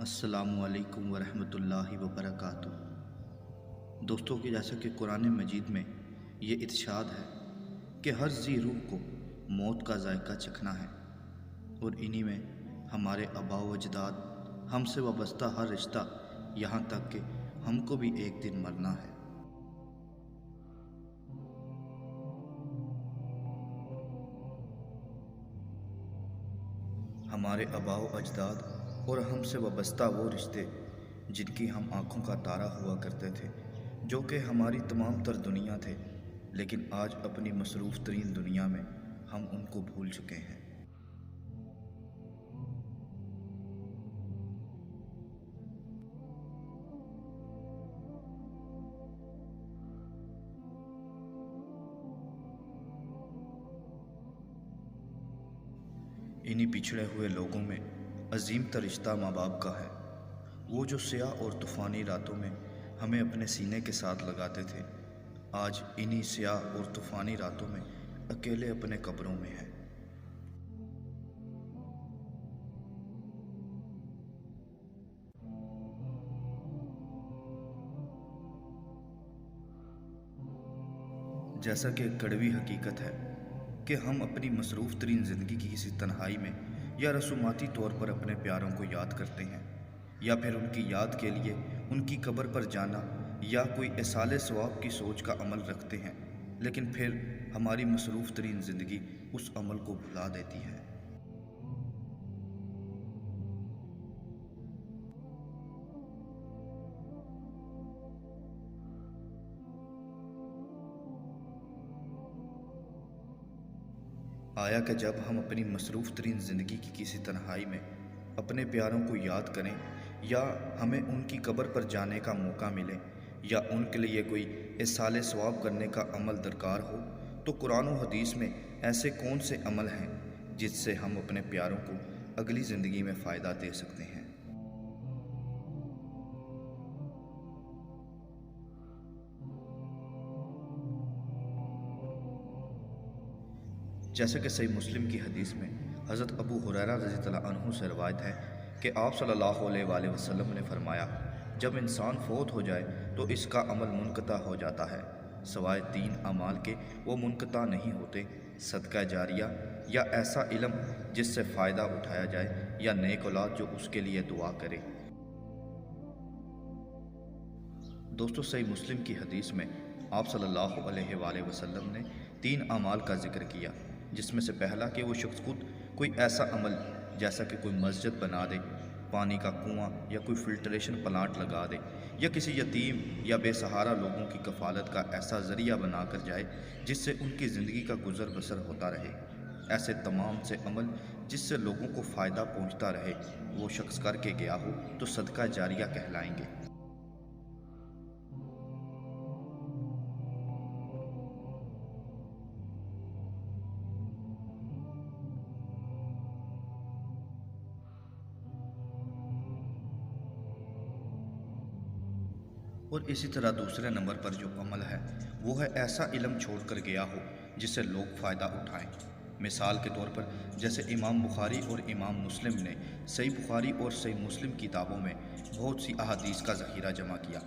السلام علیکم ورحمۃ اللہ وبرکاتہ۔ دوستوں کی جیسا کہ قرآن مجید میں یہ ارشاد ہے کہ ہر ذی روح کو موت کا ذائقہ چکھنا ہے، اور انہی میں ہمارے آباء و اجداد، ہم سے وابستہ ہر رشتہ، یہاں تک کہ ہم کو بھی ایک دن مرنا ہے۔ ہمارے آباء و اجداد اور ہم سے وابستہ وہ رشتے جن کی ہم آنکھوں کا تارا ہوا کرتے تھے، جو کہ ہماری تمام تر دنیا تھے، لیکن آج اپنی مصروف ترین دنیا میں ہم ان کو بھول چکے ہیں۔ انہی پچھڑے ہوئے لوگوں میں عظیم تر رشتہ ماں باپ کا ہے، وہ جو سیاہ اور طوفانی راتوں میں ہمیں اپنے سینے کے ساتھ لگاتے تھے، آج انہی سیاہ اور طوفانی راتوں میں اکیلے اپنے قبروں میں ہیں۔ جیسا کہ ایک کڑوی حقیقت ہے کہ ہم اپنی مصروف ترین زندگی کی کسی تنہائی میں یا رسوماتی طور پر اپنے پیاروں کو یاد کرتے ہیں، یا پھر ان کی یاد کے لیے ان کی قبر پر جانا یا کوئی ایصال ثواب کی سوچ کا عمل رکھتے ہیں، لیکن پھر ہماری مصروف ترین زندگی اس عمل کو بھلا دیتی ہے۔ آیا کہ جب ہم اپنی مصروف ترین زندگی کی کسی تنہائی میں اپنے پیاروں کو یاد کریں، یا ہمیں ان کی قبر پر جانے کا موقع ملے، یا ان کے لیے کوئی ایصال ثواب کرنے کا عمل درکار ہو، تو قرآن و حدیث میں ایسے کون سے عمل ہیں جس سے ہم اپنے پیاروں کو اگلی زندگی میں فائدہ دے سکتے ہیں؟ جیسے کہ صحیح مسلم کی حدیث میں حضرت ابو ہریرہ رضی اللہ عنہ سے روایت ہے کہ آپ صلی اللہ علیہ وآلہ وسلم نے فرمایا، جب انسان فوت ہو جائے تو اس کا عمل منقطع ہو جاتا ہے، سوائے 3 اعمال کے وہ منقطع نہیں ہوتے: صدقہ جاریہ، یا ایسا علم جس سے فائدہ اٹھایا جائے، یا نیک اولاد جو اس کے لیے دعا کرے۔ دوستو، صحیح مسلم کی حدیث میں آپ صلی اللہ علیہ وآلہ وسلم نے 3 اعمال کا ذکر کیا، جس میں سے پہلا کہ وہ شخص خود کوئی ایسا عمل جیسا کہ کوئی مسجد بنا دے، پانی کا کنواں یا کوئی فلٹریشن پلانٹ لگا دے، یا کسی یتیم یا بے سہارا لوگوں کی کفالت کا ایسا ذریعہ بنا کر جائے جس سے ان کی زندگی کا گزر بسر ہوتا رہے۔ ایسے تمام سے عمل جس سے لوگوں کو فائدہ پہنچتا رہے وہ شخص کر کے گیا ہو تو صدقہ جاریہ کہلائیں گے۔ اور اسی طرح دوسرے نمبر پر جو عمل ہے وہ ہے ایسا علم چھوڑ کر گیا ہو جس سے لوگ فائدہ اٹھائیں۔ مثال کے طور پر جیسے امام بخاری اور امام مسلم نے صحیح بخاری اور صحیح مسلم کتابوں میں بہت سی احادیث کا ذخیرہ جمع کیا،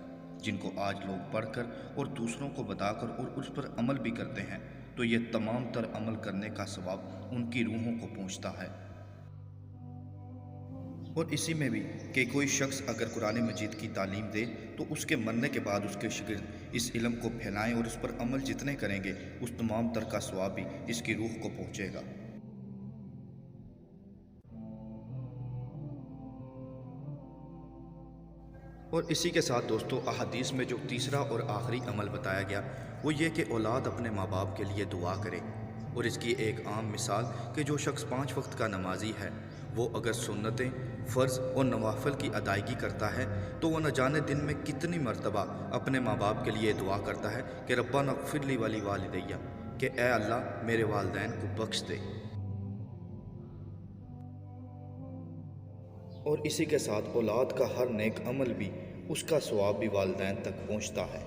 جن کو آج لوگ پڑھ کر اور دوسروں کو بتا کر اور اس پر عمل بھی کرتے ہیں، تو یہ تمام تر عمل کرنے کا ثواب ان کی روحوں کو پہنچتا ہے۔ اور اسی میں بھی کہ کوئی شخص اگر قرآن مجید کی تعلیم دے تو اس کے مرنے کے بعد اس کے شاگرد اس علم کو پھیلائیں، اور اس پر عمل جتنے کریں گے اس تمام تر کا ثواب بھی اس کی روح کو پہنچے گا۔ اور اسی کے ساتھ دوستو، احادیث میں جو تیسرا اور آخری عمل بتایا گیا وہ یہ کہ اولاد اپنے ماں باپ کے لیے دعا کرے، اور اس کی ایک عام مثال کہ جو شخص 5 وقت کا نمازی ہے، وہ اگر سنتیں، فرض اور نوافل کی ادائیگی کرتا ہے تو وہ نہ جانے دن میں کتنی مرتبہ اپنے ماں باپ کے لیے دعا کرتا ہے کہ ربنا اغفر لی ولی والدیہ، کہ اے اللہ میرے والدین کو بخش دے۔ اور اسی کے ساتھ اولاد کا ہر نیک عمل بھی اس کا ثواب بھی والدین تک پہنچتا ہے۔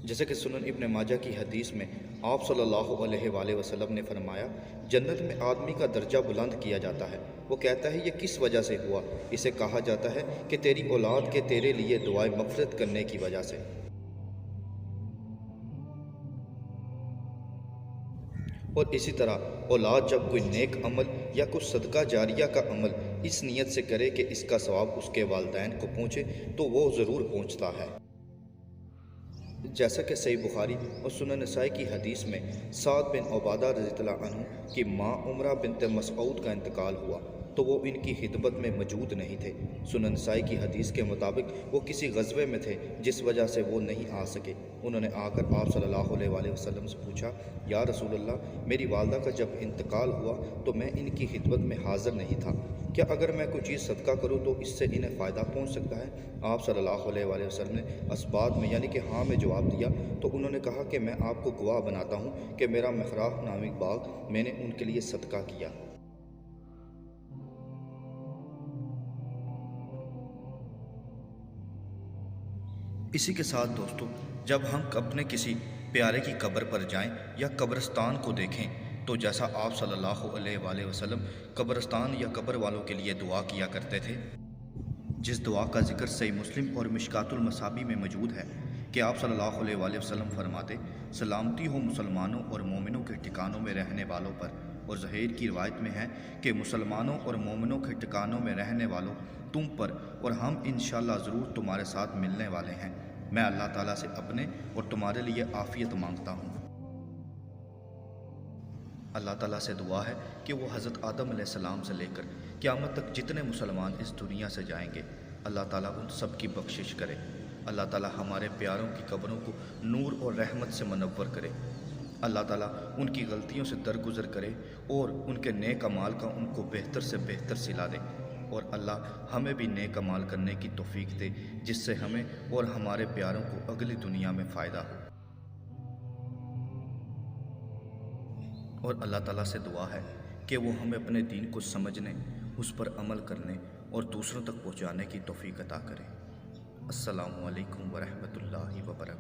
جیسے کہ سنن ابن ماجہ کی حدیث میں آپ صلی اللہ علیہ وآلہ وسلم نے فرمایا، جنت میں آدمی کا درجہ بلند کیا جاتا ہے، وہ کہتا ہے یہ کس وجہ سے ہوا؟ اسے کہا جاتا ہے کہ تیری اولاد کے تیرے لیے دعائے مغفرت کرنے کی وجہ سے۔ اور اسی طرح اولاد جب کوئی نیک عمل یا کوئی صدقہ جاریہ کا عمل اس نیت سے کرے کہ اس کا ثواب اس کے والدین کو پہنچے تو وہ ضرور پہنچتا ہے۔ جیسا کہ صحیح بخاری اور سنن نسائی کی حدیث میں سعد بن عبادہ رضی اللہ عنہ کی ماں عمرہ بنت مسعود کا انتقال ہوا تو وہ ان کی خدمت میں موجود نہیں تھے۔ سنن نسائی کی حدیث کے مطابق وہ کسی غزوے میں تھے جس وجہ سے وہ نہیں آ سکے۔ انہوں نے آ کر آپ صلی اللہ علیہ وآلہ وسلم سے پوچھا، یا رسول اللہ، میری والدہ کا جب انتقال ہوا تو میں ان کی خدمت میں حاضر نہیں تھا، کیا اگر میں کوئی چیز صدقہ کروں تو اس سے انہیں فائدہ پہنچ سکتا ہے؟ آپ صلی اللہ علیہ وآلہ وسلم نے اسبات میں یعنی کہ ہاں میں جواب دیا تو انہوں نے کہا کہ میں آپ کو گواہ بناتا ہوں کہ میرا مخراہ نامی باغ میں نے ان کے لیے صدقہ کیا۔ اسی کے ساتھ دوستو، جب ہم اپنے کسی پیارے کی قبر پر جائیں یا قبرستان کو دیکھیں تو جیسا آپ صلی اللہ علیہ وآلہ وسلم قبرستان یا قبر والوں کے لیے دعا کیا کرتے تھے، جس دعا کا ذکر صحیح مسلم اور مشکات المصابی میں موجود ہے کہ آپ صلی اللہ علیہ وآلہ وسلم فرماتے، سلامتی ہو مسلمانوں اور مومنوں کے ٹھکانوں میں رہنے والوں پر، اور ظہیر کی روایت میں ہے کہ مسلمانوں اور مومنوں کے ٹھکانوں میں رہنے والوں تم پر، اور ہم انشاءاللہ ضرور تمہارے ساتھ ملنے والے ہیں۔ میں اللہ تعالیٰ سے اپنے اور تمہارے لیے عافیت مانگتا ہوں۔ اللہ تعالیٰ سے دعا ہے کہ وہ حضرت آدم علیہ السلام سے لے کر قیامت تک جتنے مسلمان اس دنیا سے جائیں گے، اللہ تعالیٰ ان سب کی بخشش کرے۔ اللہ تعالیٰ ہمارے پیاروں کی قبروں کو نور اور رحمت سے منور کرے۔ اللہ تعالیٰ ان کی غلطیوں سے درگزر کرے اور ان کے نیک اعمال کا ان کو بہتر سے بہتر صلہ دے، اور اللہ ہمیں بھی نیک اعمال کرنے کی توفیق دے جس سے ہمیں اور ہمارے پیاروں کو اگلی دنیا میں فائدہ ہو۔ اور اللہ تعالیٰ سے دعا ہے کہ وہ ہمیں اپنے دین کو سمجھنے، اس پر عمل کرنے اور دوسروں تک پہنچانے کی توفیق عطا کرے۔ السلام علیکم ورحمۃ اللہ وبرکاتہ۔